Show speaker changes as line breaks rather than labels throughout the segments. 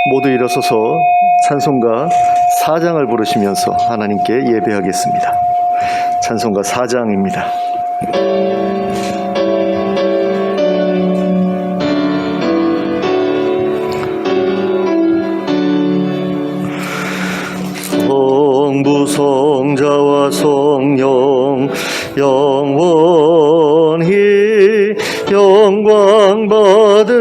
모두 일어서서 찬송가 4장을 부르시면서 하나님께 예배하겠습니다. 찬송가 4장입니다. 성부 성자와 성령 영원히 영광 받으옵소서.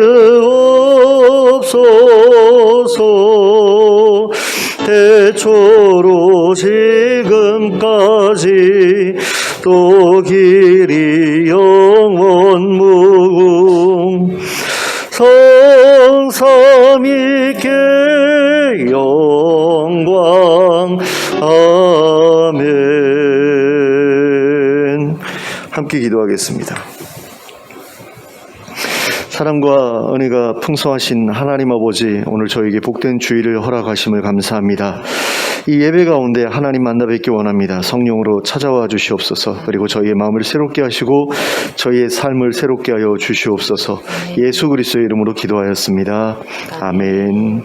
태초로 지금까지 또 길이 영원무궁 성삼위께 영광. 아멘. 함께 기도하겠습니다. 사랑과 은혜가 풍성하신 하나님 아버지, 오늘 저에게 복된 주일을 허락하심을 감사합니다. 이 예배 가운데 하나님 만나 뵙기 원합니다. 성령으로 찾아와 주시옵소서. 그리고 저희의 마음을 새롭게 하시고 저희의 삶을 새롭게 하여 주시옵소서. 예수 그리스도의 이름으로 기도하였습니다. 아멘.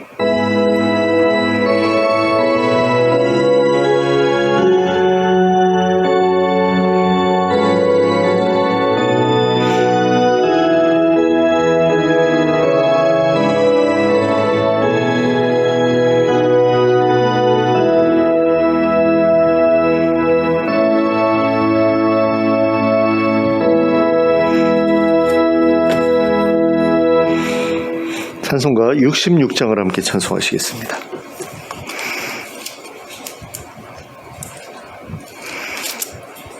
찬송가 66장을 함께 찬송하시겠습니다.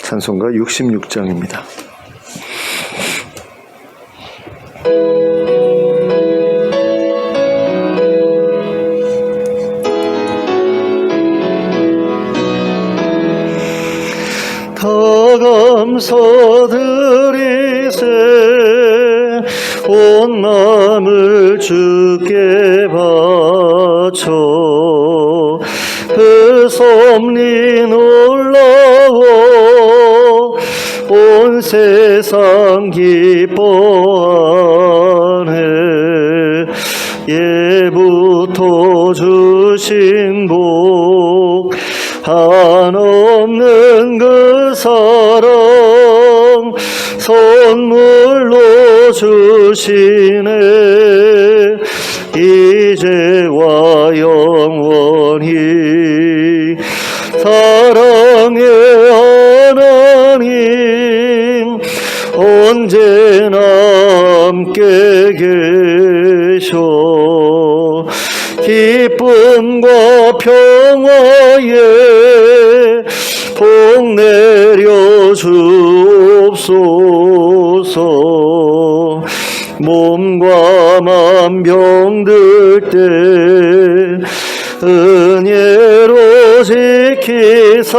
찬송가 66장입니다. 다 감사드리세 온 마음을 주께 바쳐 그 섭리 놀라워 온 세상 기뻐하네. 예부터 주신 복 한없는 그 사랑 선물로 주시네. 이제와 영원히 사랑의 하나님 언제나 함께 계셔. 기쁨과 평화에 복 내려 주옵소서. 몸과 맘 병들 때 은혜로 지키사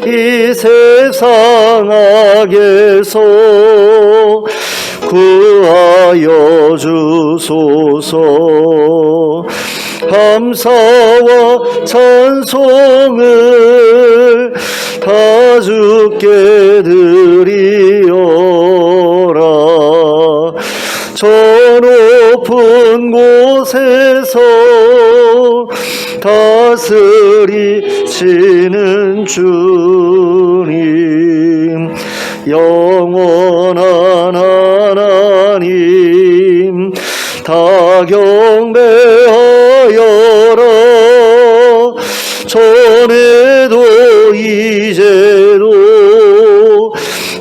이 세상 악에서 구하여 주소서. 감사와 찬송을 다 주께 드리어라. 저 높은 곳에서 다스리시는 주님, 영원한 하나님 다 경배하여라. 전에도 이제도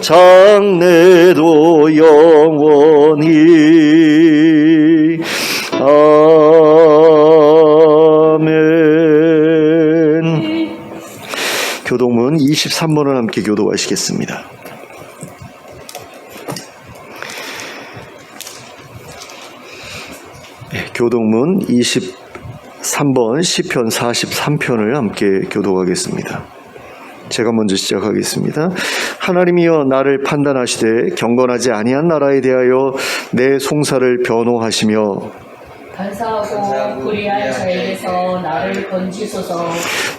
장래도 영원히. 아멘. 교동문 23번을 함께 교도하시겠습니다. 교동문 23번 시편 43편을 함께 교도하겠습니다. 제가 먼저 시작하겠습니다. 하나님이여 나를 판단하시되 경건하지 아니한 나라에 대하여 내 송사를 변호하시며
간사하고 불의한 자에게서 나를 건지소서.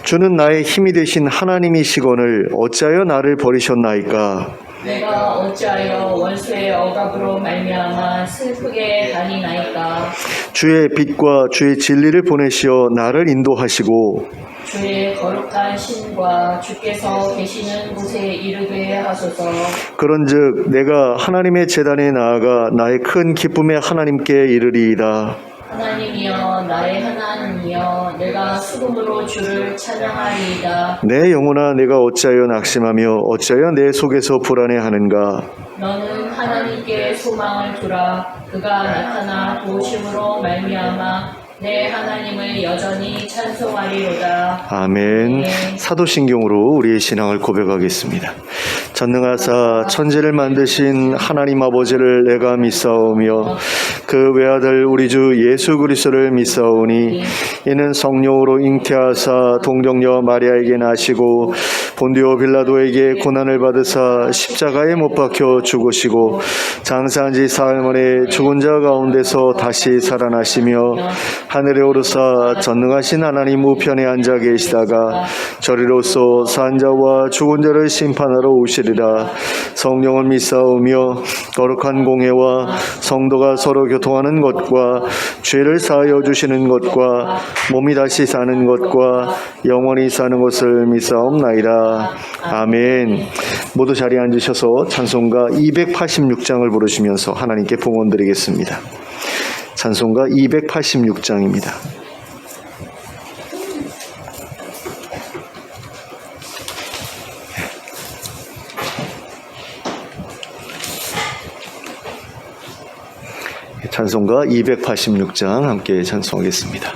주는 나의 힘이 되신 하나님이시거늘 어찌하여 나를 버리셨나이까.
내가 어찌하여 원수의 억압으로 말미암아 슬프게 다니나이까.
주의 빛과 주의 진리를 보내시어 나를 인도하시고
주의 거룩한 신과 주께서 계시는 곳에 이르게 하소서.
그런즉 내가 하나님의 제단에 나아가 나의 큰 기쁨의 하나님께 이르리이다.
하나님이여 나의 하나님이여 내가 수금으로 주를 찬양하리이다.
내 영혼아 내가 어찌하여 낙심하며 어찌하여 내 속에서 불안해하는가.
너는 하나님께 소망을 두라. 그가 나타나 도우심으로 말미암아 내 하나님을 여전히 찬송하리로다.
아멘. 사도신경으로 우리의 신앙을 고백하겠습니다. 전능하사 천지를 만드신 하나님 아버지를 내가 믿사오며 그 외아들 우리 주 예수 그리스도를 믿사오니 이는 성령으로 잉태하사 동정녀 마리아에게 나시고 본디오 빌라도에게 고난을 받으사 십자가에 못 박혀 죽으시고 장사한 지 사흘 만에 죽은 자 가운데서 다시 살아나시며 하늘에 오르사 전능하신 하나님 우편에 앉아 계시다가 저리로서 산 자와 죽은 자를 심판하러 오시리라. 성령을 믿사오며 거룩한 공회와 성도가 서로 교통하는 것과 죄를 사하여 주시는 것과 몸이 다시 사는 것과 영원히 사는 것을 믿사옵나이다. 아멘. 모두 자리에 앉으셔서 찬송가 286장을 부르시면서 하나님께 봉헌 드리겠습니다. 찬송가 286장입니다. 찬송가 286장 함께 찬송하겠습니다.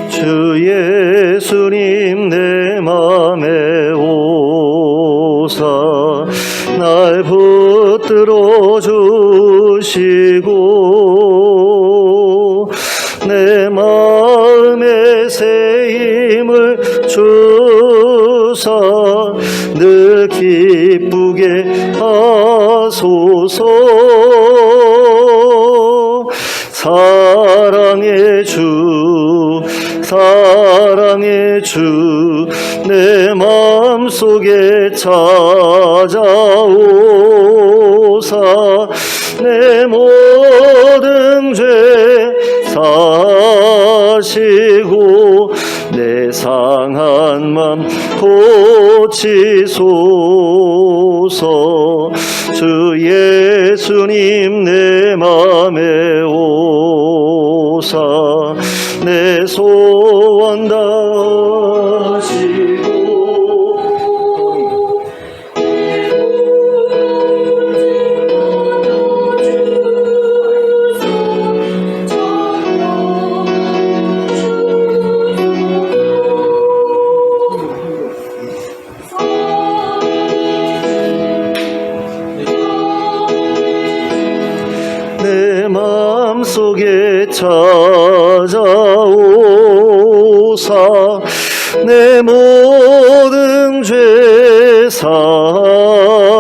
주 예수님 내 맘에 오사 날 붙들어 주시고 내 마음에 새 힘을 주사 늘 기쁘게 하소서. 사랑의 주 사랑의 주 내 마음속에 찾아오사 내 모든 죄 사시고 내 상한 맘 고치소서. 주 예수님 내 맘에 오사 내 소원 다하시고 내 마음속에 찾아오사 내 모든 죄 사시고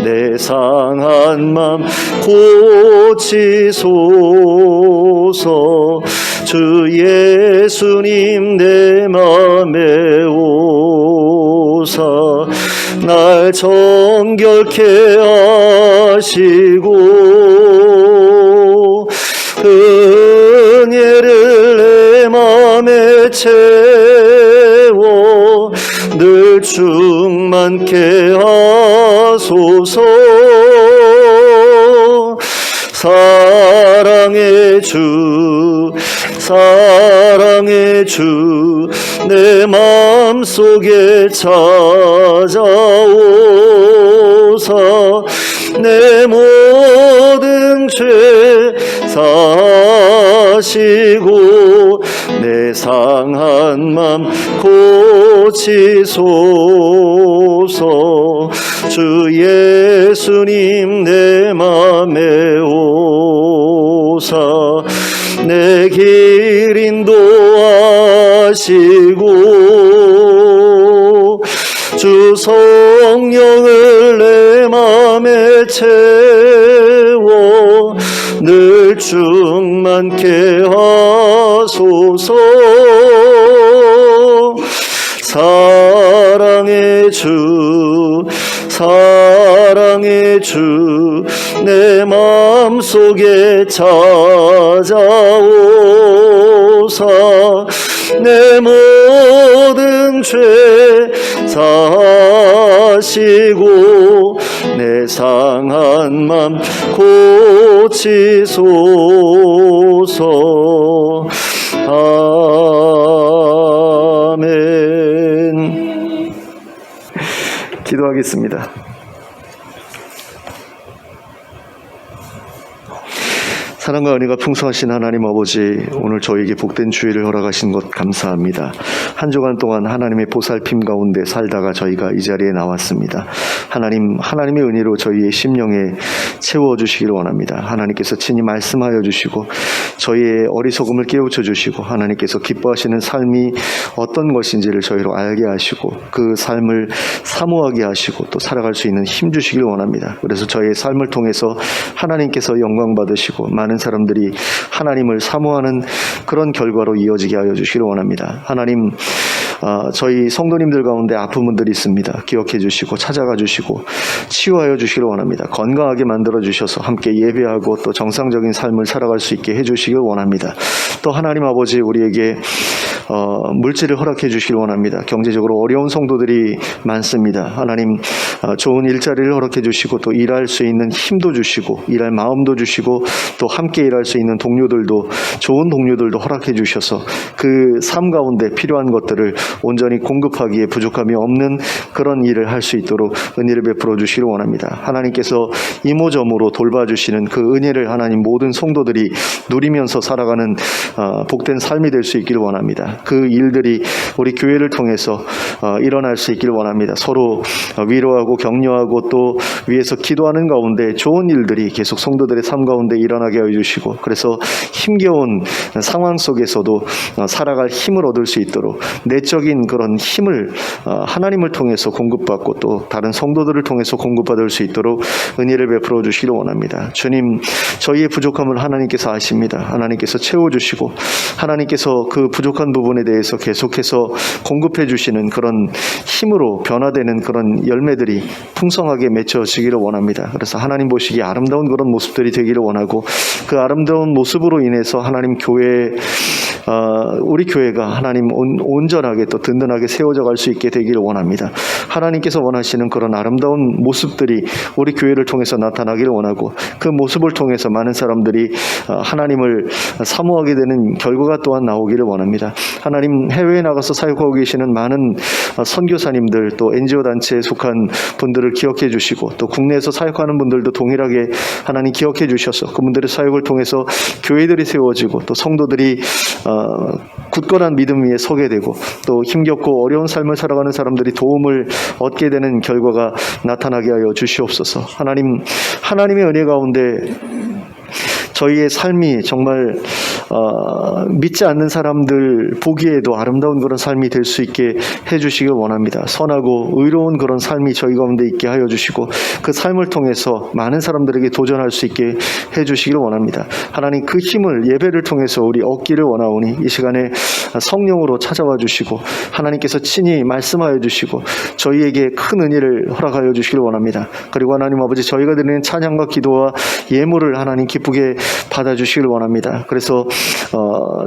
내 상한 맘 고치소서. 주 예수님 내 맘에 오사 날 정결케 하시고 은혜를 내 맘에 채워 늘 충만케 하소서. 사랑의 주 사랑의 주 내 마음속에 찾아오사 내 모든 죄 사시고 내 상한 맘 고치소서. 주 예수님 내 맘에 오사 내 길 인도 주 성령을 내 맘에 채워 늘 충만케 하소서. 사랑의 주 사랑의 주 내 맘속에 찾아오사 내 모든 죄 사하시고 내 상한 맘 고치소서. 아멘. 기도하겠습니다. 사랑과 은혜가 풍성하신 하나님 아버지, 오늘 저에게 복된 주일을 허락하신 것 감사합니다. 한 주간 동안 하나님의 보살핌 가운데 살다가 저희가 이 자리에 나왔습니다. 하나님의 은혜로 저희의 심령에 채워주시기를 원합니다. 하나님께서 친히 말씀하여 주시고 저희의 어리석음을 깨우쳐 주시고 하나님께서 기뻐하시는 삶이 어떤 것인지를 저희로 알게 하시고 그 삶을 사모하게 하시고 또 살아갈 수 있는 힘 주시기를 원합니다. 그래서 저희의 삶을 통해서 하나님께서 영광 받으시고 많은 사람들이 하나님을 사모하는 그런 결과로 이어지게 하여 주시기를 원합니다. 하나님, 저희 성도님들 가운데 아픈 분들이 있습니다. 기억해 주시고 찾아가 주시고 치유하여 주시기를 원합니다. 건강하게 만들어 주셔서 함께 예배하고 또 정상적인 삶을 살아갈 수 있게 해 주시길 원합니다. 또 하나님 아버지, 우리에게 물질을 허락해 주시길 원합니다. 경제적으로 어려운 성도들이 많습니다. 하나님, 좋은 일자리를 허락해 주시고 또 일할 수 있는 힘도 주시고 일할 마음도 주시고 또 함께 일할 수 있는 동료들도, 좋은 동료들도 허락해 주셔서 그 삶 가운데 필요한 것들을 온전히 공급하기에 부족함이 없는 그런 일을 할 수 있도록 은혜를 베풀어 주시기를 원합니다. 하나님께서 이모저모로 돌봐주시는 그 은혜를 하나님 모든 성도들이 누리면서 살아가는 복된 삶이 될 수 있기를 원합니다. 그 일들이 우리 교회를 통해서 일어날 수 있기를 원합니다. 서로 위로하고 격려하고 또 위에서 기도하는 가운데 좋은 일들이 계속 성도들의 삶 가운데 일어나게 하여 주시고, 그래서 힘겨운 상황 속에서도 살아갈 힘을 얻을 수 있도록 내적인 그런 힘을 하나님을 통해서 공급받고 또 다른 성도들을 통해서 공급받을 수 있도록 은혜를 베풀어 주시기를 원합니다. 주님, 저희의 부족함을 하나님께서 아십니다. 하나님께서 채워주시고 하나님께서 그 부족한 부분에 대해서 계속해서 공급해 주시는 그런 힘으로 변화되는 그런 열매들이 풍성하게 맺혀지기를 원합니다. 그래서 하나님 보시기에 아름다운 그런 모습들이 되기를 원하고, 그 아름다운 모습으로 인해서 하나님 교회, 우리 교회가 하나님 온전하게 또 든든하게 세워져 갈 수 있게 되기를 원합니다. 하나님께서 원하시는 그런 아름다운 모습들이 우리 교회를 통해서 나타나기를 원하고, 그 모습을 통해서 많은 사람들이 하나님을 사모하게 되는 결과가 또한 나오기를 원합니다. 하나님, 해외에 나가서 사역하고 계시는 많은 선교사님들 또 NGO 단체에 속한 분들을 기억해 주시고 또 국내에서 사역하는 분들도 동일하게 하나님 기억해 주셔서 그분들의 사역을 통해서 교회들이 세워지고 또 성도들이 굳건한 믿음 위에 서게 되고 또 힘겹고 어려운 삶을 살아가는 사람들이 도움을 얻게 되는 결과가 나타나게 하여 주시옵소서. 하나님, 하나님의 은혜 가운데 저희의 삶이 정말 믿지 않는 사람들 보기에도 아름다운 그런 삶이 될 수 있게 해주시길 원합니다. 선하고 의로운 그런 삶이 저희 가운데 있게 하여 주시고 그 삶을 통해서 많은 사람들에게 도전할 수 있게 해주시길 원합니다. 하나님, 그 힘을 예배를 통해서 우리 얻기를 원하오니 이 시간에 성령으로 찾아와 주시고 하나님께서 친히 말씀하여 주시고 저희에게 큰 은혜를 허락하여 주시길 원합니다. 그리고 하나님 아버지, 저희가 드리는 찬양과 기도와 예물을 하나님 기쁘게 받아주시길 원합니다. 그래서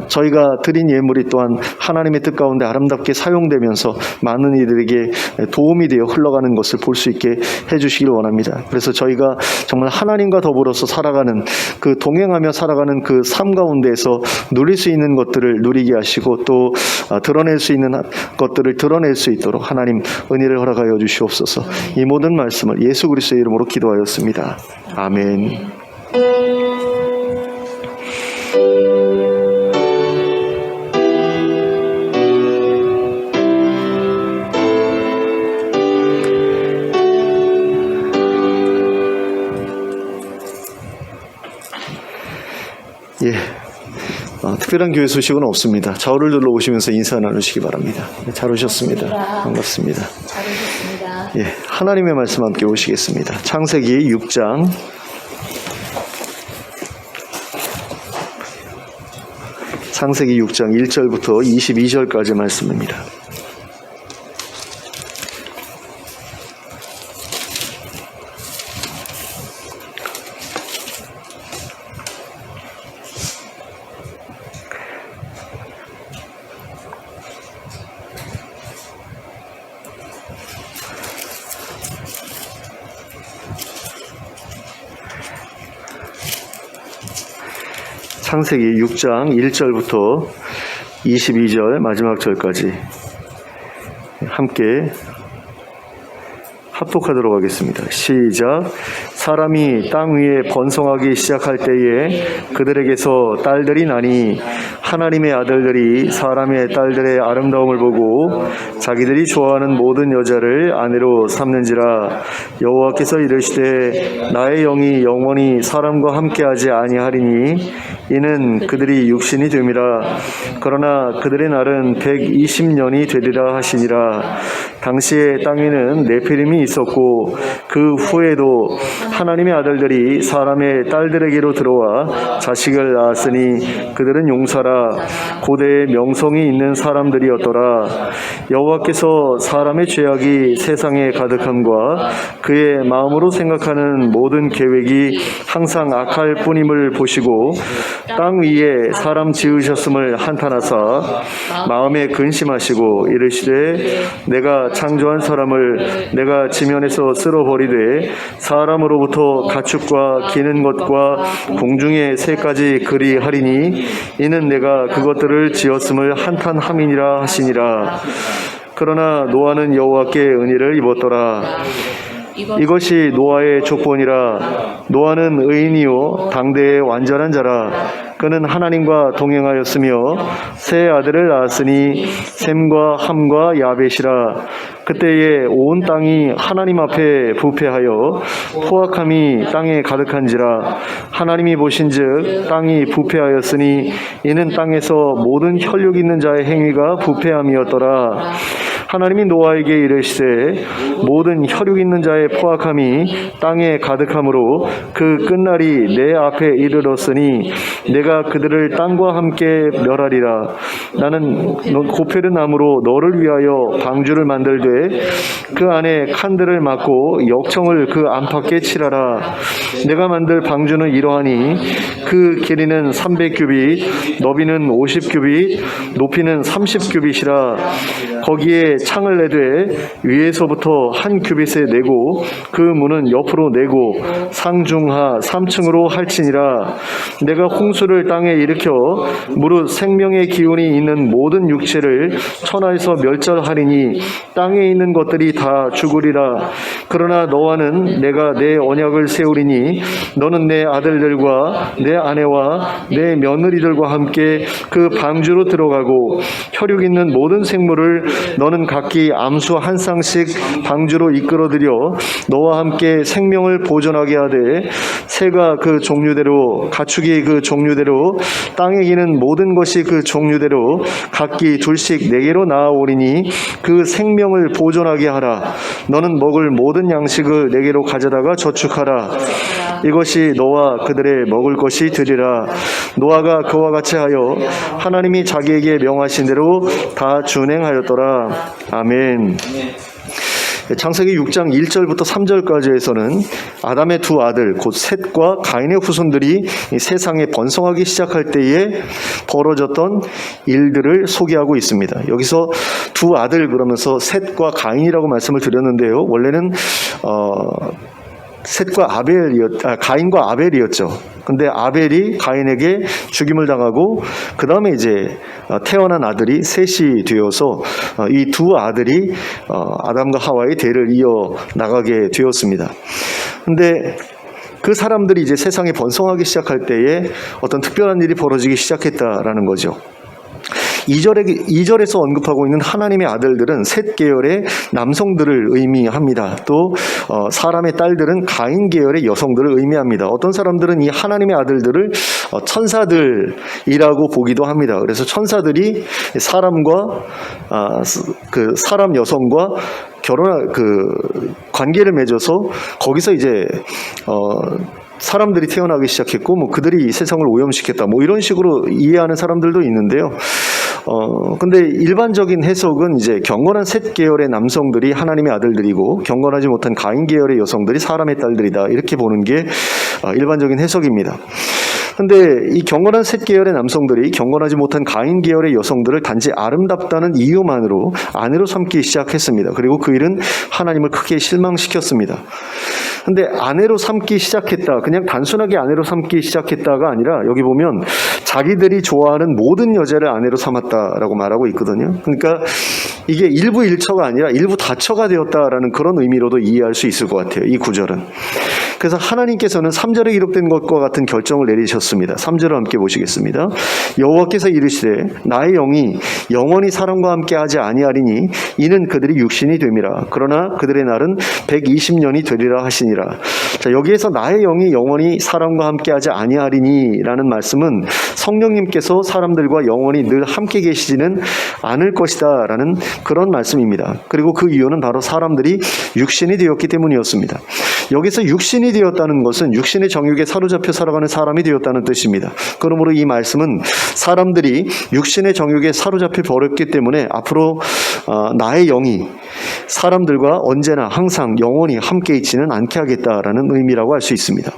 저희가 드린 예물이 또한 하나님의 뜻 가운데 아름답게 사용되면서 많은 이들에게 도움이 되어 흘러가는 것을 볼 수 있게 해주시길 원합니다. 그래서 저희가 정말 하나님과 더불어서 살아가는, 그 동행하며 살아가는 그 삶 가운데에서 누릴 수 있는 것들을 누리게 하시고 또 드러낼 수 있는 것들을 드러낼 수 있도록 하나님 은혜를 허락하여 주시옵소서. 이 모든 말씀을 예수 그리스도의 이름으로 기도하였습니다. 아멘. 특별한 교회 소식은 없습니다. 좌우를 둘러 오시면서 인사 나누시기 바랍니다. 잘 오셨습니다. 반갑습니다.
잘 오셨습니다.
예, 하나님의 말씀 함께 오시겠습니다. 창세기 6장 창세기 6장 1절부터 22절까지 말씀입니다. 창세기 6장 1절부터 22절 마지막 절까지 함께 합독하도록 하겠습니다. 시작. 사람이 땅 위에 번성하기 시작할 때에 그들에게서 딸들이 나니 하나님의 아들들이 사람의 딸들의 아름다움을 보고 자기들이 좋아하는 모든 여자를 아내로 삼는지라. 여호와께서 이르시되 나의 영이 영원히 사람과 함께하지 아니하리니 이는 그들이 육신이 됨이라. 그러나 그들의 날은 120년이 되리라 하시니라. 당시에 땅에는 네피림이 있었고 그 후에도 하나님의 아들들이 사람의 딸들에게로 들어와 자식을 낳았으니 그들은 용사라 고대의 명성이 있는 사람들이었더라. 여호와께서 사람의 죄악이 세상에 가득함과 그의 마음으로 생각하는 모든 계획이 항상 악할 뿐임을 보시고 땅 위에 사람 지으셨음을 한탄하사 마음에 근심하시고 이르시되 내가 창조한 사람을 내가 지면에서 쓸어버리되 사람으로부터 가축과 기는 것과 공중의 새까지 그리하리니 이는 내가 그것들을 지었음을 한탄함이니라 하시니라. 그러나 노아는 여호와께 은혜를 입었더라. 이것이 노아의 족본이라. 노아는 의인이요 당대의 완전한 자라. 그는 하나님과 동행하였으며 세 아들을 낳았으니 셈과 함과 야벳이라. 그때에 온 땅이 하나님 앞에 부패하여 포악함이 땅에 가득한지라. 하나님이 보신즉 땅이 부패하였으니 이는 땅에서 모든 혈육 있는 자의 행위가 부패함이었더라. 하나님이 노아에게 이르시되 모든 혈육 있는 자의 포악함이 땅에 가득함으로 그 끝날이 내 앞에 이르렀으니 내가 그들을 땅과 함께 멸하리라. 나는 고페르 나무로 너를 위하여 방주를 만들되 그 안에 칸들을 막고 역청을 그 안팎에 칠하라. 내가 만들 방주는 이러하니 그 길이는 300규빗 너비는 50규빗 높이는 30규빗이라. 거기에 창을 내되 위에서부터 한 규빗에 내고 그 문은 옆으로 내고 상중하 3층으로 할지니라. 내가 홍수를 땅에 일으켜 무릇 생명의 기운이 있는 모든 육체를 천하에서 멸절하리니 땅에 있는 것들이 다 죽으리라. 그러나 너와는 내가 내 언약을 세우리니 너는 내 아들들과 내 아내와 내 며느리들과 함께 그 방주로 들어가고 혈육 있는 모든 생물을 너는 각기 암수 한 쌍씩 방주로 이끌어들여 너와 함께 생명을 보존하게 하되 새가 그 종류대로 가축이 그 종류대로 땅에 기는 모든 것이 그 종류대로 각기 둘씩 내게로 나아오리니 그 생명을 보존하게 하라. 너는 먹을 모든 양식을 내게로 가져다가 저축하라. 이것이 너와 그들의 먹을 것이 되리라. 노아가 그와 같이 하여 하나님이 자기에게 명하신 대로 다 준행하였더라. 아멘. 창세기 6장 1절부터 3절까지에서는 아담의 두 아들 곧 셋과 가인의 후손들이 이 세상에 번성하기 시작할 때에 벌어졌던 일들을 소개하고 있습니다. 여기서 두 아들 그러면서 셋과 가인이라고 말씀을 드렸는데요. 원래는 가인과 아벨이었죠. 근데 아벨이 가인에게 죽임을 당하고 그 다음에 이제 태어난 아들이 셋이 되어서 이 두 아들이 아담과 하와의 대를 이어 나가게 되었습니다. 근데 그 사람들이 이제 세상에 번성하기 시작할 때에 어떤 특별한 일이 벌어지기 시작했다라는 거죠. 2절에서 언급하고 있는 하나님의 아들들은 셋 계열의 남성들을 의미합니다. 또 사람의 딸들은 가인 계열의 여성들을 의미합니다. 어떤 사람들은 이 하나님의 아들들을 천사들이라고 보기도 합니다. 그래서 천사들이 사람과 사람 여성과 관계를 맺어서 거기서 이제 사람들이 태어나기 시작했고, 뭐 그들이 세상을 오염시켰다, 뭐 이런 식으로 이해하는 사람들도 있는데요. 근데 일반적인 해석은 이제 경건한 셋 계열의 남성들이 하나님의 아들들이고 경건하지 못한 가인 계열의 여성들이 사람의 딸들이다, 이렇게 보는 게 일반적인 해석입니다. 근데 이 경건한 셋 계열의 남성들이 경건하지 못한 가인 계열의 여성들을 단지 아름답다는 이유만으로 아내로 삼기 시작했습니다. 그리고 그 일은 하나님을 크게 실망시켰습니다. 근데 아내로 삼기 시작했다, 그냥 단순하게 아내로 삼기 시작했다가 아니라 여기 보면 자기들이 좋아하는 모든 여자를 아내로 삼았다라고 말하고 있거든요. 그러니까 이게 일부 일처가 아니라 일부 다처가 되었다라는 그런 의미로도 이해할 수 있을 것 같아요, 이 구절은. 그래서 하나님께서는 3절에 기록된 것과 같은 결정을 내리셨습니다. 3절을 함께 보시겠습니다. 여호와께서 이르시되 나의 영이 영원히 사람과 함께 하지 아니하리니 이는 그들이 육신이 됨이라. 그러나 그들의 날은 120년이 되리라 하시니라. 자, 여기에서 나의 영이 영원히 사람과 함께 하지 아니하리니 라는 말씀은 성령님께서 사람들과 영원히 늘 함께 계시지는 않을 것이다 라는 그런 말씀입니다. 그리고 그 이유는 바로 사람들이 육신이 되었기 때문이었습니다. 여기서 육신이 되었다는 것은 육신의 정욕에 사로잡혀 살아가는 사람이 되었다는 뜻입니다. 그러므로 이 말씀은 사람들이 육신의 정욕에 사로잡혀 버렸기 때문에 앞으로 나의 영이 사람들과 언제나 항상 영원히 함께 있지는 않게 하겠다라는 의미라고 할 수 있습니다.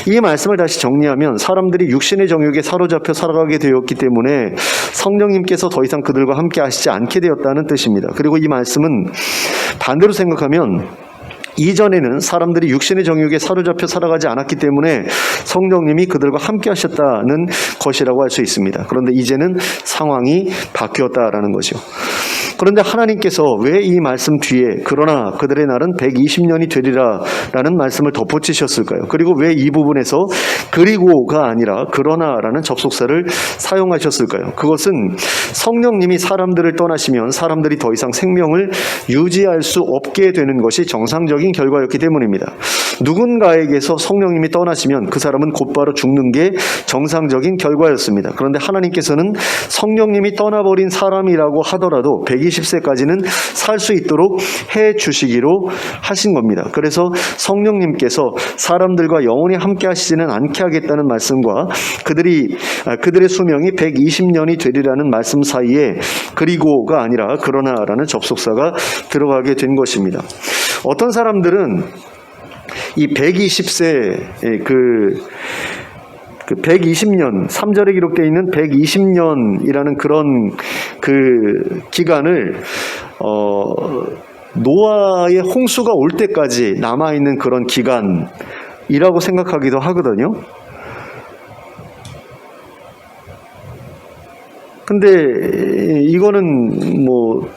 이 말씀을 다시 정리하면 사람들이 육신의 정욕에 사로잡혀 살아가게 되었기 때문에 성령님께서 더 이상 그들과 함께 하시지 않게 되었다는 뜻입니다. 그리고 이 말씀은 반대로 생각하면 이전에는 사람들이 육신의 정욕에 사로잡혀 살아가지 않았기 때문에 성령님이 그들과 함께 하셨다는 것이라고 할 수 있습니다. 그런데 이제는 상황이 바뀌었다라는 거죠. 그런데 하나님께서 왜 이 말씀 뒤에 그러나 그들의 날은 120년이 되리라 라는 말씀을 덧붙이셨을까요? 그리고 왜 이 부분에서 그리고가 아니라 그러나라는 접속사를 사용하셨을까요? 그것은 성령님이 사람들을 떠나시면 사람들이 더 이상 생명을 유지할 수 없게 되는 것이 정상적인 결과였기 때문입니다. 누군가에게서 성령님이 떠나시면 그 사람은 곧바로 죽는 게 정상적인 결과였습니다. 그런데 하나님께서는 성령님이 떠나버린 사람이라고 하더라도 120세까지는 살 수 있도록 해 주시기로 하신 겁니다. 그래서 성령님께서 사람들과 영원히 함께 하시지는 않게 하겠다는 말씀과 그들의 수명이 120년이 되리라는 말씀 사이에 그리고가 아니라 그러나라는 접속사가 들어가게 된 것입니다. 어떤 사람들은 이 120세 120년, 3절에 기록되어 있는 120년이라는 그런 그 기간을 노아의 홍수가 올 때까지 남아있는 그런 기간이라고 생각하기도 하거든요. 근데 이거는 뭐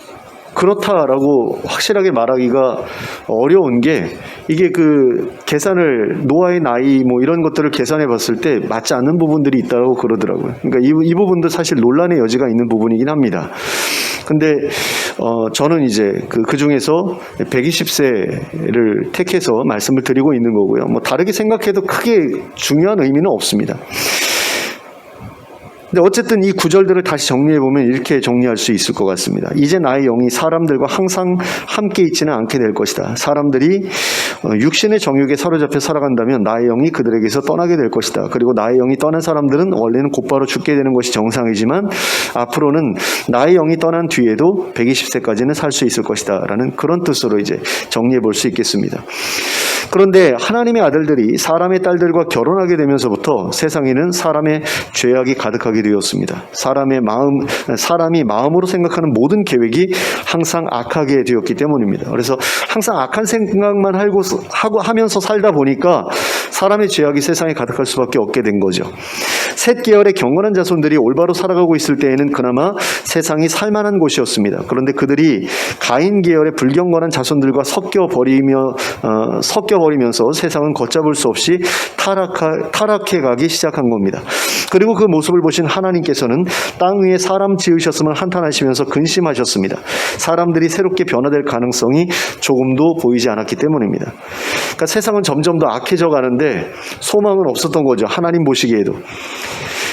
그렇다라고 확실하게 말하기가 어려운 게 이게 그 계산을 노아의 나이 뭐 이런 것들을 계산해 봤을 때 맞지 않는 부분들이 있다고 그러더라고요. 그러니까 이 부분도 사실 논란의 여지가 있는 부분이긴 합니다. 근데 저는 이제 그 중에서 120세를 택해서 말씀을 드리고 있는 거고요. 뭐 다르게 생각해도 크게 중요한 의미는 없습니다. 근데 어쨌든 이 구절들을 다시 정리해보면 이렇게 정리할 수 있을 것 같습니다. 이제 나의 영이 사람들과 항상 함께 있지는 않게 될 것이다. 사람들이 육신의 정욕에 사로잡혀 살아간다면 나의 영이 그들에게서 떠나게 될 것이다. 그리고 나의 영이 떠난 사람들은 원래는 곧바로 죽게 되는 것이 정상이지만 앞으로는 나의 영이 떠난 뒤에도 120세까지는 살 수 있을 것이다 라는 그런 뜻으로 이제 정리해볼 수 있겠습니다. 그런데 하나님의 아들들이 사람의 딸들과 결혼하게 되면서부터 세상에는 사람의 죄악이 가득하게 되었습니다. 사람이 마음으로 생각하는 모든 계획이 항상 악하게 되었기 때문입니다. 그래서 항상 악한 생각만 하면서 살다 보니까 사람의 죄악이 세상에 가득할 수밖에 없게 된 거죠. 셋 계열의 경건한 자손들이 올바로 살아가고 있을 때에는 그나마 세상이 살만한 곳이었습니다. 그런데 그들이 가인 계열의 불경건한 자손들과 섞여버리면서 세상은 걷잡을 수 없이 타락해 가기 시작한 겁니다. 그리고 그 모습을 보신 하나님께서는 땅 위에 사람 지으셨음을 한탄하시면서 근심하셨습니다. 사람들이 새롭게 변화될 가능성이 조금도 보이지 않았기 때문입니다. 그러니까 세상은 점점 더 악해져 가는데 소망은 없었던 거죠. 하나님 보시기에도.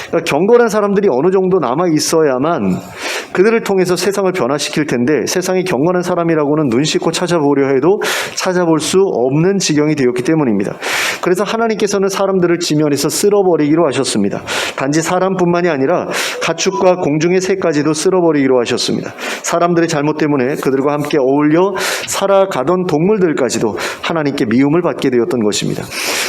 그러니까 경건한 사람들이 어느 정도 남아 있어야만 그들을 통해서 세상을 변화시킬 텐데 세상이 경건한 사람이라고는 눈 씻고 찾아보려 해도 찾아볼 수 없는 지경이 되었기 때문입니다. 그래서 하나님께서는 사람들을 지면에서 쓸어버리기로 하셨습니다. 단지 사람뿐만이 아니라 가축과 공중의 새까지도 쓸어버리기로 하셨습니다. 사람들의 잘못 때문에 그들과 함께 어울려 살아가던 동물들까지도 하나님께 미움을 받게 되었던 것입니다.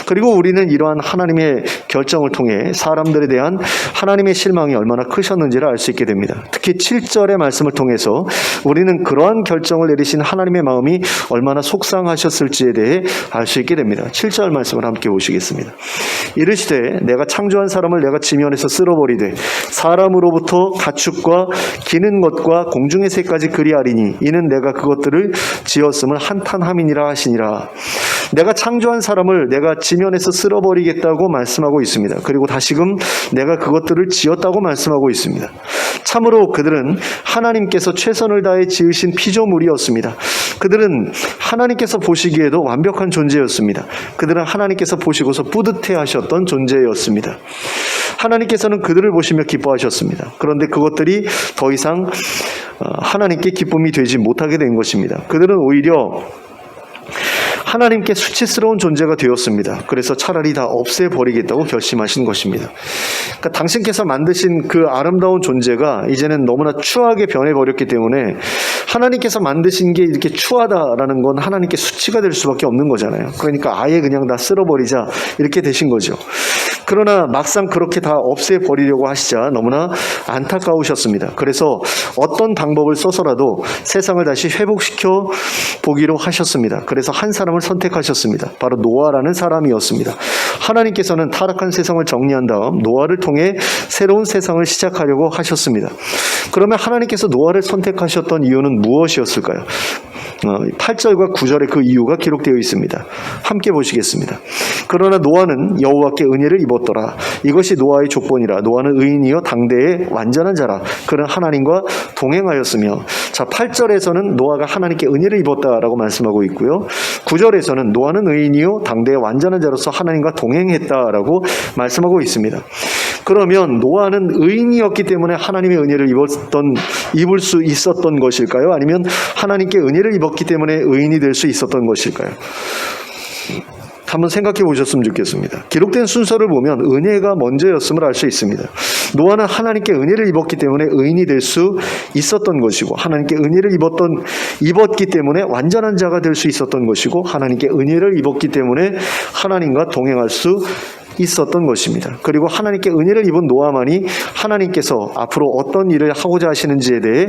그리고 우리는 이러한 하나님의 결정을 통해 사람들에 대한 하나님의 실망이 얼마나 크셨는지를 알 수 있게 됩니다. 특히 7절의 말씀을 통해서 우리는 그러한 결정을 내리신 하나님의 마음이 얼마나 속상하셨을지에 대해 알 수 있게 됩니다. 7절 말씀을 함께 보시겠습니다. 이르시되 내가 창조한 사람을 내가 지면에서 쓸어버리되 사람으로부터 가축과 기는 것과 공중의 새까지 그리하리니 이는 내가 그것들을 지었음을 한탄함이니라 하시니라. 내가 창조한 사람을 내가 지면에서 쓸어버리겠다고 말씀하고 있습니다. 그리고 다시금 내가 그것들을 지었다고 말씀하고 있습니다. 참으로 그들은 하나님께서 최선을 다해 지으신 피조물이었습니다. 그들은 하나님께서 보시기에도 완벽한 존재였습니다. 그들은 하나님께서 보시고서 뿌듯해 하셨던 존재였습니다. 하나님께서는 그들을 보시며 기뻐하셨습니다. 그런데 그것들이 더 이상 하나님께 기쁨이 되지 못하게 된 것입니다. 그들은 오히려 하나님께 수치스러운 존재가 되었습니다. 그래서 차라리 다 없애버리겠다고 결심하신 것입니다. 그러니까 당신께서 만드신 그 아름다운 존재가 이제는 너무나 추하게 변해버렸기 때문에 하나님께서 만드신 게 이렇게 추하다라는 건 하나님께 수치가 될 수밖에 없는 거잖아요. 그러니까 아예 그냥 다 쓸어버리자 이렇게 되신 거죠. 그러나 막상 그렇게 다 없애버리려고 하시자 너무나 안타까우셨습니다. 그래서 어떤 방법을 써서라도 세상을 다시 회복시켜 보기로 하셨습니다. 그래서 한 사람을 선택하셨습니다. 바로 노아라는 사람이었습니다. 하나님께서는 타락한 세상을 정리한 다음 노아를 통해 새로운 세상을 시작하려고 하셨습니다. 그러면 하나님께서 노아를 선택하셨던 이유는 무엇이었을까요? 8절과 9절에 그 이유가 기록되어 있습니다. 함께 보시겠습니다. 그러나 노아는 여호와께 은혜를 입었더라. 이것이 노아의 족본이라. 노아는 의인이요 당대의 완전한 자라. 그는 하나님과 동행하였으며. 자, 8절에서는 노아가 하나님께 은혜를 입었다라고 말씀하고 있고요. 9절에서는 노아는 의인이요 당대의 완전한 자로서 하나님과 동행했다라고 말씀하고 있습니다. 그러면 노아는 의인이었기 때문에 하나님의 은혜를 입을 수 있었던 것일까요? 아니면 하나님께 은혜를 입었기 때문에 의인이 될 수 있었던 것일까요? 한번 생각해 보셨으면 좋겠습니다. 기록된 순서를 보면 은혜가 먼저였음을 알 수 있습니다. 노아는 하나님께 은혜를 입었기 때문에 의인이 될 수 있었던 것이고, 하나님께 은혜를 입었기 때문에 완전한 자가 될 수 있었던 것이고, 하나님께 은혜를 입었기 때문에 하나님과 동행할 수 있었던 것입니다. 그리고 하나님께 은혜를 입은 노아만이 하나님께서 앞으로 어떤 일을 하고자 하시는지에 대해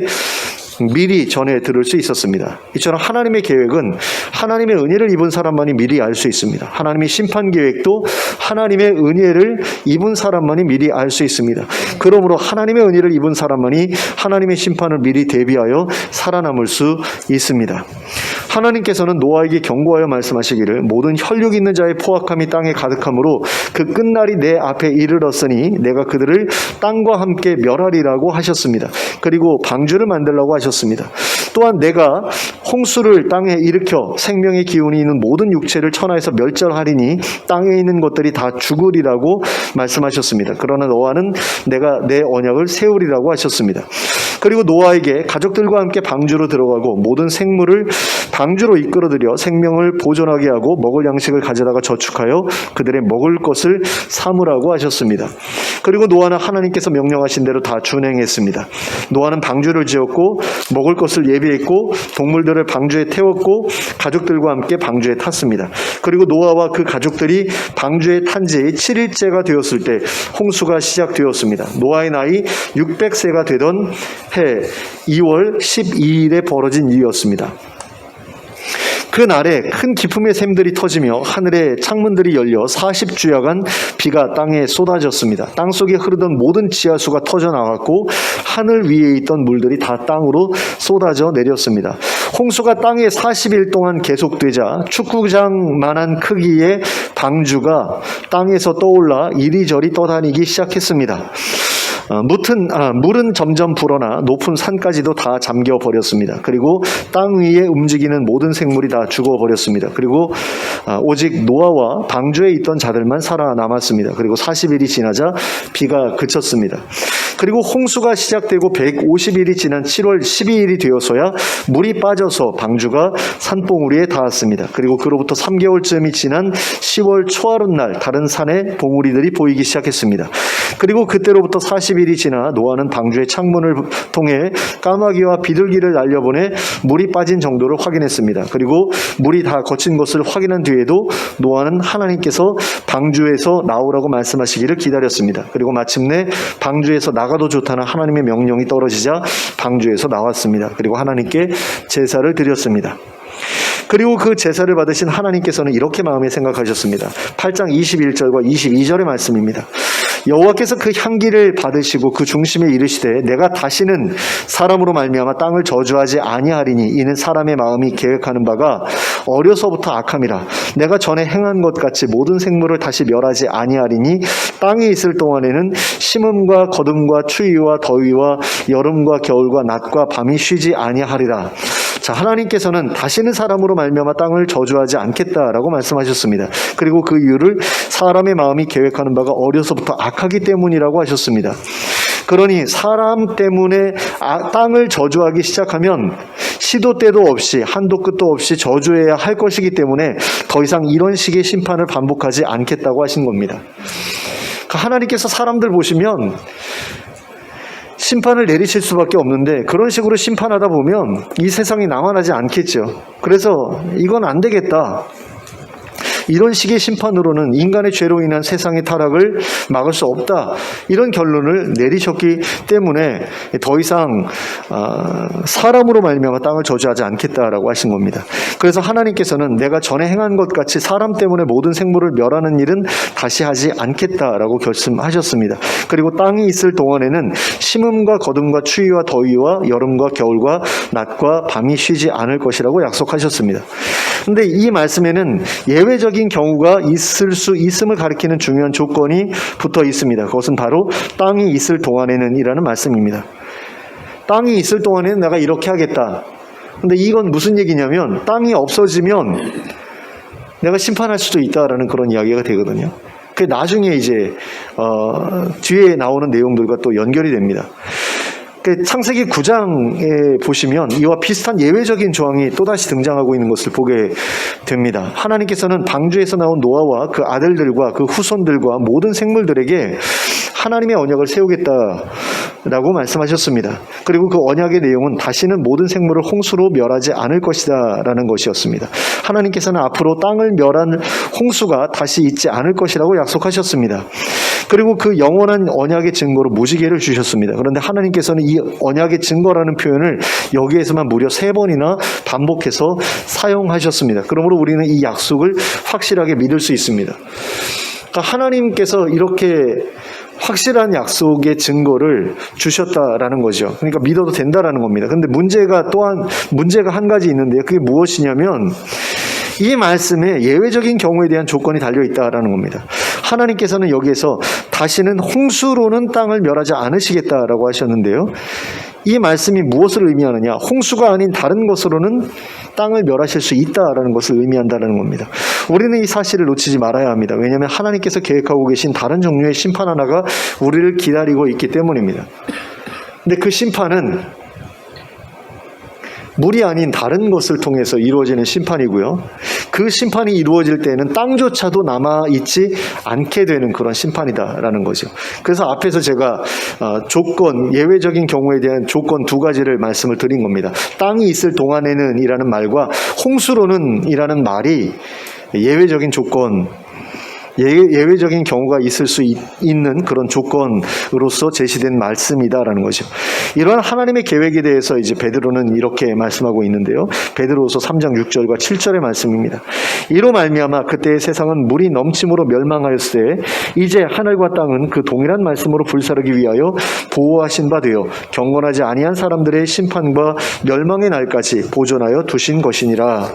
미리 전해 들을 수 있었습니다. 이처럼 하나님의 계획은 하나님의 은혜를 입은 사람만이 미리 알 수 있습니다. 하나님의 심판 계획도 하나님의 은혜를 입은 사람만이 미리 알 수 있습니다. 그러므로 하나님의 은혜를 입은 사람만이 하나님의 심판을 미리 대비하여 살아남을 수 있습니다. 하나님께서는 노아에게 경고하여 말씀하시기를 모든 혈육 있는 자의 포악함이 땅에 가득하므로 그 끝날이 내 앞에 이르렀으니 내가 그들을 땅과 함께 멸하리라고 하셨습니다. 그리고 방주를 만들라고 하셨습니다. 또한 내가 홍수를 땅에 일으켜 생명의 기운이 있는 모든 육체를 천하에서 멸절하리니 땅에 있는 것들이 다 죽으리라고 말씀하셨습니다. 그러나 노아는 내가 내 언약을 세우리라고 하셨습니다. 그리고 노아에게 가족들과 함께 방주로 들어가고 모든 생물을 방주로 이끌어들여 생명을 보존하게 하고 먹을 양식을 가져다가 저축하여 그들의 먹을 것을 삼으라고 하셨습니다. 그리고 노아는 하나님께서 명령하신 대로 다 준행했습니다. 노아는 방주를 지었고 먹을 것을 예비했고 동물들을 방주에 태웠고 가족들과 함께 방주에 탔습니다. 그리고 노아와 그 가족들이 방주에 탄 지 7일째가 되었을 때 홍수가 시작되었습니다. 노아의 나이 600세가 되던 해 2월 12일에 벌어진 일이었습니다. 그날에 큰 기품의 샘들이 터지며 하늘의 창문들이 열려 40주야간 비가 땅에 쏟아졌습니다. 땅 속에 흐르던 모든 지하수가 터져나갔고 하늘 위에 있던 물들이 다 땅으로 쏟아져 내렸습니다. 홍수가 땅에 40일 동안 계속되자 축구장만한 크기의 방주가 땅에서 떠올라 이리저리 떠다니기 시작했습니다. 물은 점점 불어나 높은 산까지도 다 잠겨버렸습니다. 그리고 땅 위에 움직이는 모든 생물이 다 죽어버렸습니다. 그리고 오직 노아와 방주에 있던 자들만 살아남았습니다. 그리고 40일이 지나자 비가 그쳤습니다. 그리고 홍수가 시작되고 150일이 지난 7월 12일이 되어서야 물이 빠져서 방주가 산봉우리에 닿았습니다. 그리고 그로부터 3개월쯤이 지난 10월 초하룻날 다른 산에 봉우리들이 보이기 시작했습니다. 그리고 그때로부터 40일이 지나 노아는 방주의 창문을 통해 까마귀와 비둘기를 날려보내 물이 빠진 정도를 확인했습니다. 그리고 물이 다 거친 것을 확인한 뒤에도 노아는 하나님께서 방주에서 나오라고 말씀하시기를 기다렸습니다. 그리고 마침내 방주에서 나가도 좋다는 하나님의 명령이 떨어지자 방주에서 나왔습니다. 그리고 하나님께 제사를 드렸습니다. 그리고 그 제사를 받으신 하나님께서는 이렇게 마음에 생각하셨습니다. 8장 21절과 22절의 말씀입니다. 여호와께서 그 향기를 받으시고 그 중심에 이르시되 내가 다시는 사람으로 말미암아 땅을 저주하지 아니하리니 이는 사람의 마음이 계획하는 바가 어려서부터 악함이라. 내가 전에 행한 것 같이 모든 생물을 다시 멸하지 아니하리니 땅에 있을 동안에는 심음과 거둠과 추위와 더위와 여름과 겨울과 낮과 밤이 쉬지 아니하리라. 자, 하나님께서는 다시는 사람으로 말미암아 땅을 저주하지 않겠다라고 말씀하셨습니다. 그리고 그 이유를 사람의 마음이 계획하는 바가 어려서부터 악하기 때문이라고 하셨습니다. 그러니 사람 때문에 땅을 저주하기 시작하면 시도 때도 없이 한도 끝도 없이 저주해야 할 것이기 때문에 더 이상 이런 식의 심판을 반복하지 않겠다고 하신 겁니다. 하나님께서 사람들 보시면 심판을 내리실 수밖에 없는데 그런 식으로 심판하다 보면 이 세상이 남아나지 않겠죠. 그래서 이건 안 되겠다. 이런 식의 심판으로는 인간의 죄로 인한 세상의 타락을 막을 수 없다. 이런 결론을 내리셨기 때문에 더 이상 사람으로 말미암아 땅을 저주하지 않겠다라고 하신 겁니다. 그래서 하나님께서는 내가 전에 행한 것 같이 사람 때문에 모든 생물을 멸하는 일은 다시 하지 않겠다라고 결심하셨습니다. 그리고 땅이 있을 동안에는 심음과 거둠과 추위와 더위와 여름과 겨울과 낮과 밤이 쉬지 않을 것이라고 약속하셨습니다. 그런데 이 말씀에는 예외적인 경우가 있을 수 있음을 가리키는 중요한 조건이 붙어 있습니다. 그것은 바로 땅이 있을 동안에는 이라는 말씀입니다. 땅이 있을 동안에는 내가 이렇게 하겠다. 근데 이건 무슨 얘기냐면 땅이 없어지면 내가 심판할 수도 있다라는 그런 이야기가 되거든요. 그게 나중에 이제 뒤에 나오는 내용들과 또 연결이 됩니다. 창세기 9장에 보시면 이와 비슷한 예외적인 조항이 또다시 등장하고 있는 것을 보게 됩니다. 하나님께서는 방주에서 나온 노아와 그 아들들과 그 후손들과 모든 생물들에게 하나님의 언약을 세우겠다라고 말씀하셨습니다. 그리고 그 언약의 내용은 다시는 모든 생물을 홍수로 멸하지 않을 것이다 라는 것이었습니다. 하나님께서는 앞으로 땅을 멸한 홍수가 다시 있지 않을 것이라고 약속하셨습니다. 그리고 그 영원한 언약의 증거로 무지개를 주셨습니다. 그런데 하나님께서는 이 언약의 증거라는 표현을 여기에서만 무려 3번이나 반복해서 사용하셨습니다. 그러므로 우리는 이 약속을 확실하게 믿을 수 있습니다. 그러니까 하나님께서 이렇게 확실한 약속의 증거를 주셨다라는 거죠. 그러니까 믿어도 된다라는 겁니다. 그런데 문제가 한 가지 있는데요. 그게 무엇이냐면 이 말씀에 예외적인 경우에 대한 조건이 달려있다라는 겁니다. 하나님께서는 여기에서 다시는 홍수로는 땅을 멸하지 않으시겠다라고 하셨는데요. 이 말씀이 무엇을 의미하느냐? 홍수가 아닌 다른 것으로는 땅을 멸하실 수 있다라는 것을 의미한다는 겁니다. 우리는 이 사실을 놓치지 말아야 합니다. 왜냐하면 하나님께서 계획하고 계신 다른 종류의 심판 하나가 우리를 기다리고 있기 때문입니다. 근데 그 심판은 물이 아닌 다른 것을 통해서 이루어지는 심판이고요. 그 심판이 이루어질 때는 땅조차도 남아있지 않게 되는 그런 심판이다라는 거죠. 그래서 앞에서 제가 예외적인 경우에 대한 조건 2가지를 말씀을 드린 겁니다. 땅이 있을 동안에는 이라는 말과 홍수로는 이라는 말이 예외적인 조건 예외적인 경우가 있을 수 있는 그런 조건으로서 제시된 말씀이다라는 거죠. 이러한 하나님의 계획에 대해서 이제 베드로는 이렇게 말씀하고 있는데요. 베드로후서 3장 6절과 7절의 말씀입니다. 이로 말미암아 그때의 세상은 물이 넘침으로 멸망하였을 때 이제 하늘과 땅은 그 동일한 말씀으로 불사르기 위하여 보호하신 바 되어 경건하지 아니한 사람들의 심판과 멸망의 날까지 보존하여 두신 것이니라.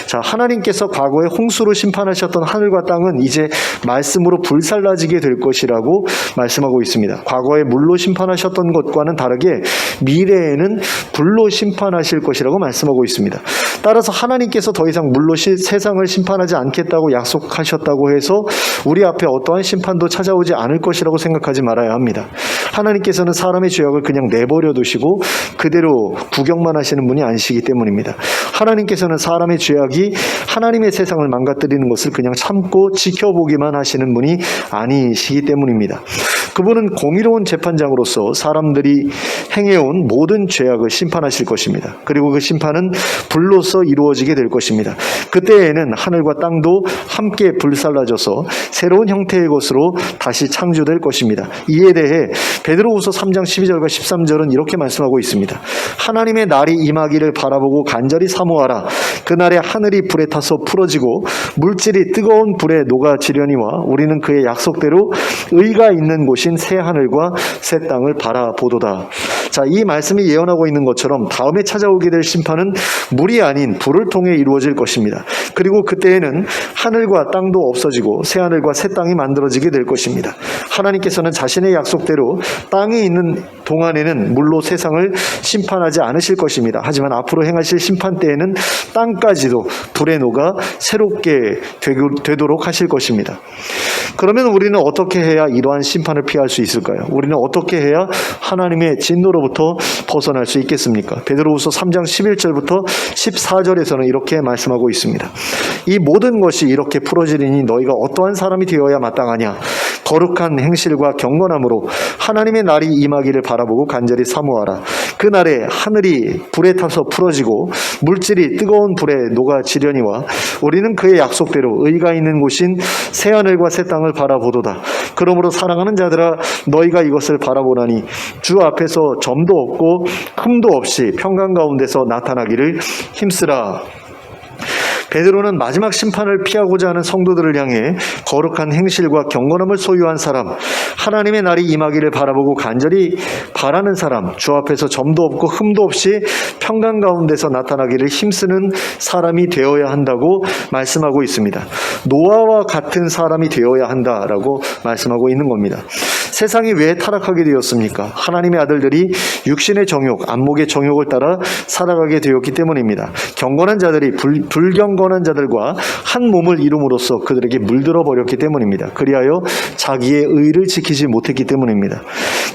자, 하나님께서 과거에 홍수로 심판하셨던 하늘과 땅은 이제 말씀으로 불살라지게 될 것이라고 말씀하고 있습니다. 과거에 물로 심판하셨던 것과는 다르게 미래에는 불로 심판하실 것이라고 말씀하고 있습니다. 따라서 하나님께서 더 이상 물로 세상을 심판하지 않겠다고 약속하셨다고 해서 우리 앞에 어떠한 심판도 찾아오지 않을 것이라고 생각하지 말아야 합니다. 하나님께서는 사람의 죄악을 그냥 내버려 두시고 그대로 구경만 하시는 분이 아니시기 때문입니다. 하나님께서는 사람의 죄악이 하나님의 세상을 망가뜨리는 것을 그냥 참고 지켜보기만 하시는 분이 아니시기 때문입니다. 그분은 공의로운 재판장으로서 사람들이 행해온 모든 죄악을 심판하실 것입니다. 그리고 그 심판은 불로서 이루어지게 될 것입니다. 그때에는 하늘과 땅도 함께 불살라져서 새로운 형태의 것으로 다시 창조될 것입니다. 이에 대해 베드로후서 3장 12절과 13절은 이렇게 말씀하고 있습니다. 하나님의 날이 임하기를 바라보고 간절히 사모하라. 그날에 하늘이 불에 타서 풀어지고 물질이 뜨거운 불에 녹아지려니와 우리는 그의 약속대로 의가 있는 곳인 새 하늘과 새 땅을 바라보도다. 자, 이 말씀이 예언하고 있는 것처럼 다음에 찾아오게 될 심판은 물이 아닌 불을 통해 이루어질 것입니다. 그리고 그때에는 하늘과 땅도 없어지고 새 하늘과 새 땅이 만들어지게 될 것입니다. 하나님께서는 자신의 약속대로 땅에 있는 동안에는 물로 세상을 심판하지 않으실 것입니다. 하지만 앞으로 행하실 심판 때에는 땅까지도 불에 녹아 새롭게 되도록 하실 것입니다. 그러면 우리는 어떻게 해야 이러한 심판을 피할 수 있을까요? 우리는 어떻게 해야 하나님의 진노로부터 벗어날 수 있겠습니까? 베드로후서 3장 11절부터 14절에서는 이렇게 말씀하고 있습니다. 이 모든 것이 이렇게 풀어지리니 너희가 어떠한 사람이 되어야 마땅하냐? 거룩한 행실과 경건함으로 하나님의 날이 임하기를 바라보고 간절히 사모하라. 그날에 하늘이 불에 타서 풀어지고 물질이 뜨거운 불에 녹아지려니와 우리는 그의 약속대로 의가 있는 곳인 새 하늘과 새 땅을 바라보도다. 그러므로 사랑하는 자들아 너희가 이것을 바라보나니 주 앞에서 점도 없고 흠도 없이 평강 가운데서 나타나기를 힘쓰라. 베드로는 마지막 심판을 피하고자 하는 성도들을 향해 거룩한 행실과 경건함을 소유한 사람, 하나님의 날이 임하기를 바라보고 간절히 바라는 사람, 주 앞에서 점도 없고 흠도 없이 평강 가운데서 나타나기를 힘쓰는 사람이 되어야 한다고 말씀하고 있습니다. 노아와 같은 사람이 되어야 한다라고 말씀하고 있는 겁니다. 세상이 왜 타락하게 되었습니까? 하나님의 아들들이 육신의 정욕, 안목의 정욕을 따라 살아가게 되었기 때문입니다. 경건한 자들이 불경건한 자들과 한 몸을 이룸으로써 그들에게 물들어 버렸기 때문입니다. 그리하여 자기의 의를 지키지 못했기 때문입니다.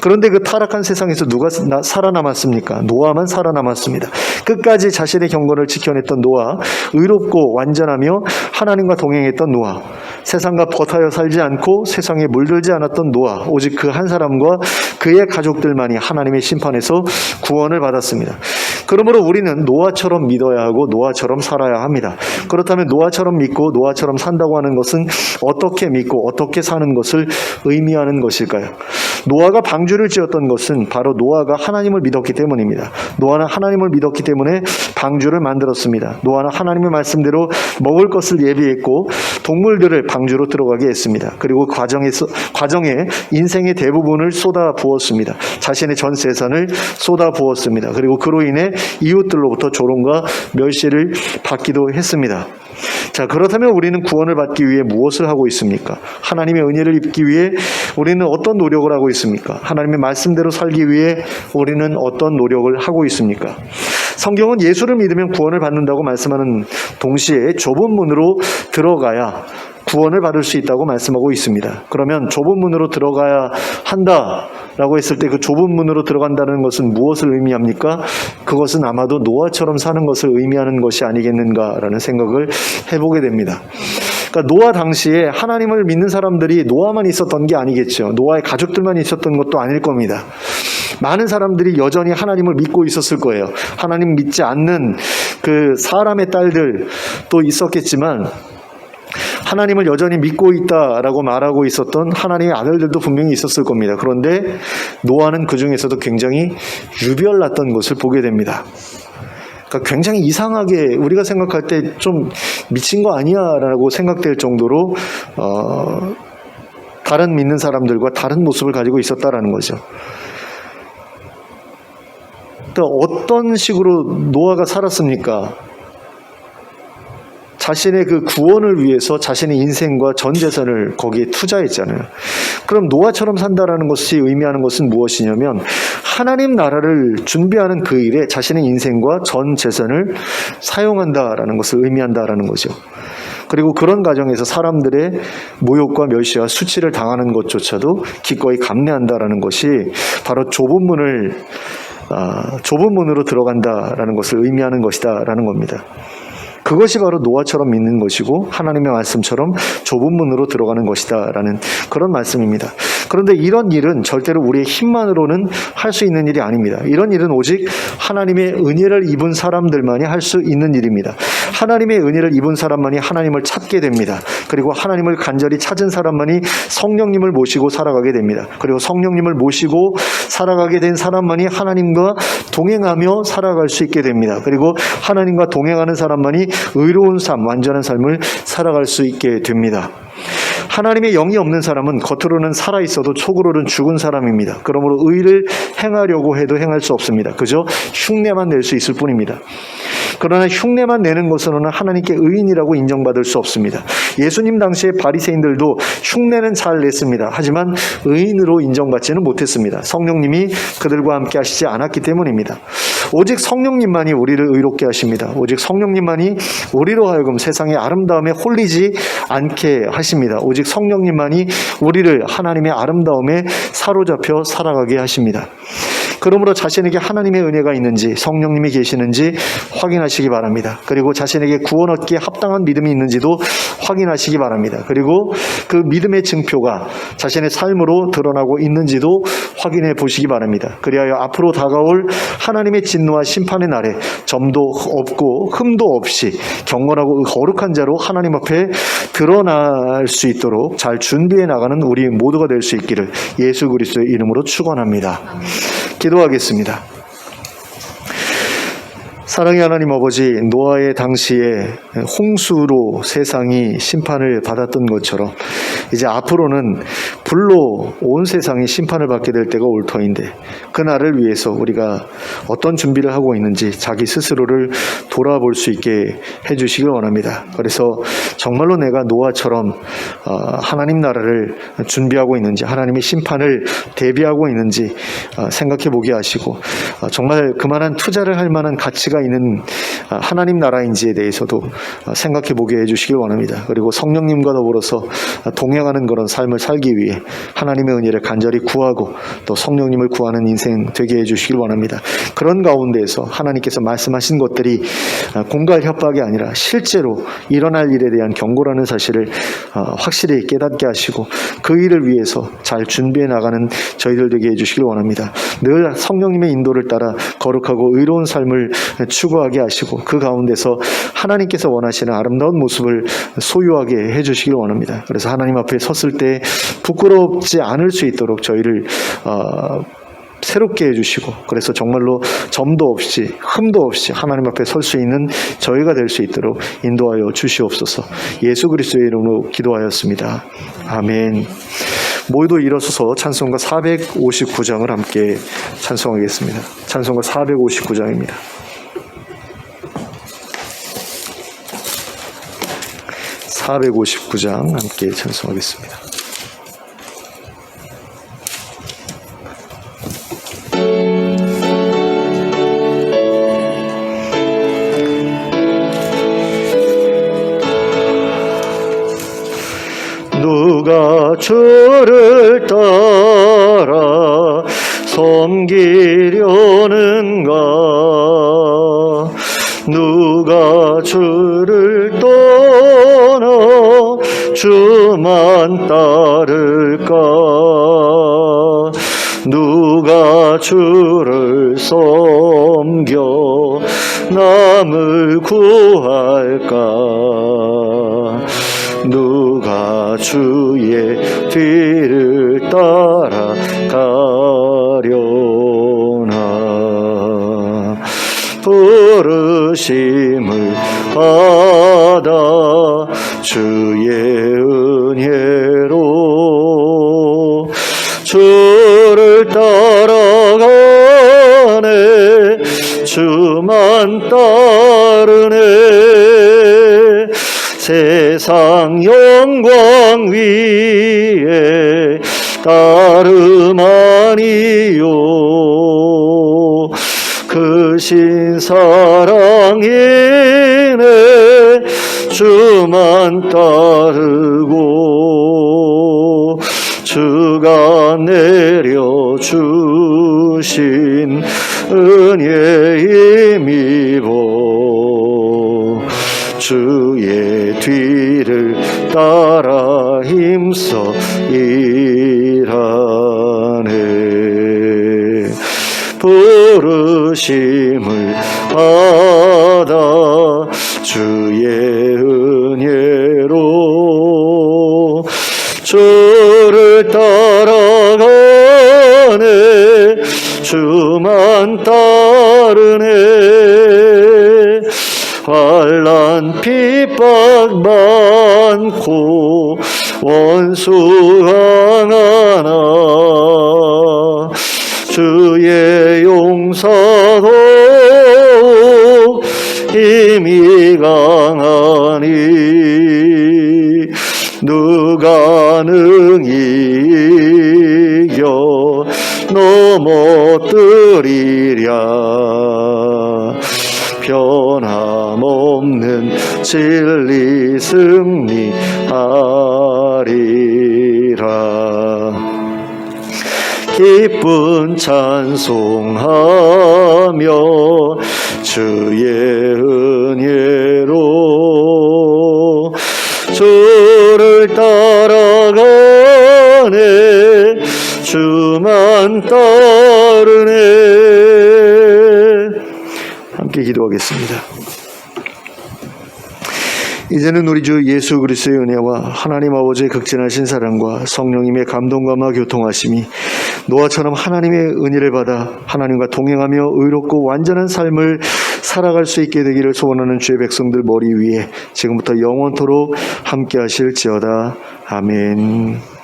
그런데 그 타락한 세상에서 누가 살아남았습니까? 노아만 살아남았습니다. 끝까지 자신의 경건을 지켜냈던 노아, 의롭고 완전하며 하나님과 동행했던 노아, 세상과 버타여 살지 않고 세상에 물들지 않았던 노아, 오직 그 한 사람과 그의 가족들만이 하나님의 심판에서 구원을 받았습니다. 그러므로 우리는 노아처럼 믿어야 하고 노아처럼 살아야 합니다. 그렇다면 노아처럼 믿고 노아처럼 산다고 하는 것은 어떻게 믿고 어떻게 사는 것을 의미하는 것일까요? 노아가 방주를 지었던 것은 바로 노아가 하나님을 믿었기 때문입니다. 노아는 하나님을 믿었기 때문에 방주를 만들었습니다. 노아는 하나님의 말씀대로 먹을 것을 예비했고 동물들을 방주로 들어가게 했습니다. 그리고 과정에 인생의 대부분을 쏟아 부었습니다. 자신의 전 재산을 쏟아 부었습니다. 그리고 그로 인해 이웃들로부터 조롱과 멸시를 받기도 했습니다. 자, 그렇다면 우리는 구원을 받기 위해 무엇을 하고 있습니까? 하나님의 은혜를 입기 위해 우리는 어떤 노력을 하고 있습니까? 하나님의 말씀대로 살기 위해 우리는 어떤 노력을 하고 있습니까? 성경은 예수를 믿으면 구원을 받는다고 말씀하는 동시에 좁은 문으로 들어가야 구원을 받을 수 있다고 말씀하고 있습니다. 그러면 좁은 문으로 들어가야 한다라고 했을 때 그 좁은 문으로 들어간다는 것은 무엇을 의미합니까? 그것은 아마도 노아처럼 사는 것을 의미하는 것이 아니겠는가라는 생각을 해보게 됩니다. 그러니까 노아 당시에 하나님을 믿는 사람들이 노아만 있었던 게 아니겠죠. 노아의 가족들만 있었던 것도 아닐 겁니다. 많은 사람들이 여전히 하나님을 믿고 있었을 거예요. 하나님 믿지 않는 그 사람의 딸들도 있었겠지만 하나님을 여전히 믿고 있다라고 말하고 있었던 하나님의 아들들도 분명히 있었을 겁니다. 그런데 노아는 그 중에서도 굉장히 유별났던 것을 보게 됩니다. 그러니까 굉장히 이상하게 우리가 생각할 때 좀 미친 거 아니야 라고 생각될 정도로 다른 믿는 사람들과 다른 모습을 가지고 있었다라는 거죠. 또 어떤 식으로 노아가 살았습니까? 자신의 그 구원을 위해서 자신의 인생과 전 재산을 거기에 투자했잖아요. 그럼 노아처럼 산다라는 것이 의미하는 것은 무엇이냐면 하나님 나라를 준비하는 그 일에 자신의 인생과 전 재산을 사용한다라는 것을 의미한다라는 거죠. 그리고 그런 과정에서 사람들의 모욕과 멸시와 수치를 당하는 것조차도 기꺼이 감내한다라는 것이 바로 좁은 문으로 들어간다라는 것을 의미하는 것이다라는 겁니다. 그것이 바로 노아처럼 믿는 것이고 하나님의 말씀처럼 좁은 문으로 들어가는 것이다라는 그런 말씀입니다. 그런데 이런 일은 절대로 우리의 힘만으로는 할 수 있는 일이 아닙니다. 이런 일은 오직 하나님의 은혜를 입은 사람들만이 할 수 있는 일입니다. 하나님의 은혜를 입은 사람만이 하나님을 찾게 됩니다. 그리고 하나님을 간절히 찾은 사람만이 성령님을 모시고 살아가게 됩니다. 그리고 성령님을 모시고 살아가게 된 사람만이 하나님과 동행하며 살아갈 수 있게 됩니다. 그리고 하나님과 동행하는 사람만이 의로운 삶, 완전한 삶을 살아갈 수 있게 됩니다. 하나님의 영이 없는 사람은 겉으로는 살아있어도 속으로는 죽은 사람입니다. 그러므로 의를 행하려고 해도 행할 수 없습니다. 그저 흉내만 낼 수 있을 뿐입니다. 그러나 흉내만 내는 것으로는 하나님께 의인이라고 인정받을 수 없습니다. 예수님 당시에 바리새인들도 흉내는 잘 냈습니다. 하지만 의인으로 인정받지는 못했습니다. 성령님이 그들과 함께 하시지 않았기 때문입니다. 오직 성령님만이 우리를 의롭게 하십니다. 오직 성령님만이 우리로 하여금 세상의 아름다움에 홀리지 않게 하십니다. 오직 성령님만이 우리를 하나님의 아름다움에 사로잡혀 살아가게 하십니다. 그러므로 자신에게 하나님의 은혜가 있는지 성령님이 계시는지 확인하시기 바랍니다. 그리고 자신에게 구원 얻기에 합당한 믿음이 있는지도 확인하시기 바랍니다. 그리고 그 믿음의 증표가 자신의 삶으로 드러나고 있는지도 확인해 보시기 바랍니다. 그리하여 앞으로 다가올 하나님의 진노와 심판의 날에 점도 없고 흠도 없이 경건하고 거룩한 자로 하나님 앞에 드러날 수 있도록 잘 준비해 나가는 우리 모두가 될 수 있기를 예수 그리스도의 이름으로 축원합니다. 기도하겠습니다. 사랑의 하나님 아버지, 노아의 당시에 홍수로 세상이 심판을 받았던 것처럼 이제 앞으로는 불로 온 세상이 심판을 받게 될 때가 올 터인데 그날을 위해서 우리가 어떤 준비를 하고 있는지 자기 스스로를 돌아볼 수 있게 해주시길 원합니다. 그래서 정말로 내가 노아처럼 하나님 나라를 준비하고 있는지 하나님의 심판을 대비하고 있는지 생각해 보게 하시고 정말 그만한 투자를 할 만한 가치가 있는 하나님 나라인지에 대해서도 생각해 보게 해주시길 원합니다. 그리고 성령님과 더불어서 동행하는 그런 삶을 살기 위해 하나님의 은혜를 간절히 구하고 또 성령님을 구하는 인생 되게 해주시길 원합니다. 그런 가운데에서 하나님께서 말씀하신 것들이 공갈 협박이 아니라 실제로 일어날 일에 대한 경고라는 사실을 확실히 깨닫게 하시고 그 일을 위해서 잘 준비해 나가는 저희들 되게 해주시길 원합니다. 늘 성령님의 인도를 따라 거룩하고 의로운 삶을 추구하게 하시고 그 가운데서 하나님께서 원하시는 아름다운 모습을 소유하게 해주시길 원합니다. 그래서 하나님 앞에 섰을 때 부끄럽지 않을 수 있도록 저희를 새롭게 해주시고 그래서 정말로 점도 없이 흠도 없이 하나님 앞에 설 수 있는 저희가 될 수 있도록 인도하여 주시옵소서. 예수 그리스도의 이름으로 기도하였습니다. 아멘. 모두 일어서서 찬송가 459장을 함께 찬송하겠습니다. 찬송가 459장입니다. 459장 함께 찬송하겠습니다. 누가 주를 따라 섬기려는가? 누가 주를 떠나 주만 따를까? 누가 주를 섬겨 남을 구할까? 누가 주의 뒤를 따라가려나. 부르심을 받아 주의 은혜로 주를 따라가네. 주만 따르네. 세상 영광 위에 따름 아니요. 크신 사랑이네. 주만 따르고 주가 내려주신 은혜에 힘입어 주의 뒤를 따라 힘써 일하네. 부르심을 받아 주의 은혜로 주를 따라가네. 주만 따르네. 환난 핍박 많고 원수 강하나 주의 용서도 힘이 강하니 누가 능히 이겨 넘어뜨리랴. 변함없는 진리 승리하리라. 기쁜 찬송하며 주의 은혜로 주를 따라가네. 주만 따르네. 함께 기도하겠습니다. 이제는 우리 주 예수 그리스도의 은혜와 하나님 아버지의 극진하신 사랑과 성령님의 감동감화 교통하심이 노아처럼 하나님의 은혜를 받아 하나님과 동행하며 의롭고 완전한 삶을 살아갈 수 있게 되기를 소원하는 주의 백성들 머리 위에 지금부터 영원토록 함께 하실지어다. 아멘.